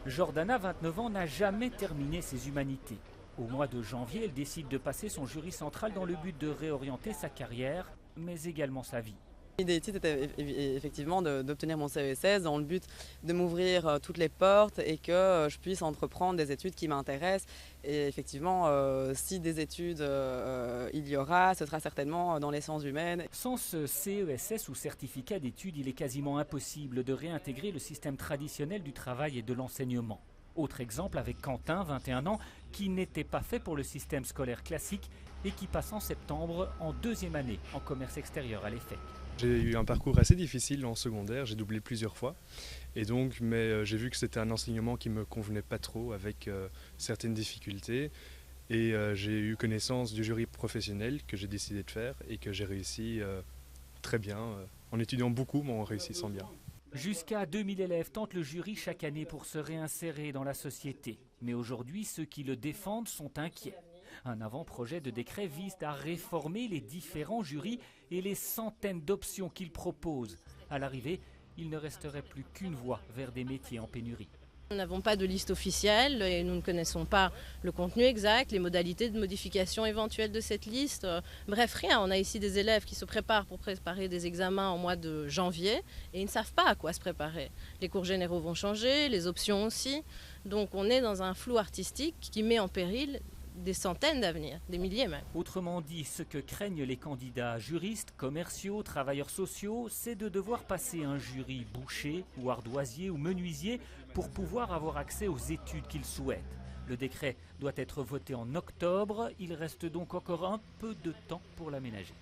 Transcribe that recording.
Jordana, 29 ans, n'a jamais terminé ses humanités. Au mois de janvier, elle décide de passer son jury central dans le but de réorienter sa carrière, mais également sa vie. L'idée était effectivement d'obtenir mon CESS dans le but de m'ouvrir toutes les portes et que je puisse entreprendre des études qui m'intéressent. Et effectivement, si des études il y aura, ce sera certainement dans les sciences humaines. Sans ce CESS ou certificat d'études, il est quasiment impossible de réintégrer le système traditionnel du travail et de l'enseignement. Autre exemple avec Quentin, 21 ans, qui n'était pas fait pour le système scolaire classique et qui passe en septembre en deuxième année en commerce extérieur à l'EFEC. J'ai eu un parcours assez difficile en secondaire, j'ai doublé plusieurs fois. Et donc, j'ai vu que c'était un enseignement qui ne me convenait pas trop, avec certaines difficultés. Et j'ai eu connaissance du jury professionnel que j'ai décidé de faire et que j'ai réussi très bien. En étudiant beaucoup, mais en réussissant bien. Jusqu'à 2000 élèves tentent le jury chaque année pour se réinsérer dans la société. Mais aujourd'hui, ceux qui le défendent sont inquiets. Un avant-projet de décret vise à réformer les différents jurys et les centaines d'options qu'ils proposent. À l'arrivée, il ne resterait plus qu'une voie vers des métiers en pénurie. Nous n'avons pas de liste officielle et nous ne connaissons pas le contenu exact, les modalités de modification éventuelle de cette liste. Bref, rien. On a ici des élèves qui se préparent pour préparer des examens au mois de janvier et ils ne savent pas à quoi se préparer. Les cours généraux vont changer, les options aussi. Donc on est dans un flou artistique qui met en péril des centaines d'avenirs, des milliers même. Autrement dit, ce que craignent les candidats juristes, commerciaux, travailleurs sociaux, c'est de devoir passer un jury boucher, ou ardoisier ou menuisier pour pouvoir avoir accès aux études qu'ils souhaitent. Le décret doit être voté en octobre, il reste donc encore un peu de temps pour l'aménager.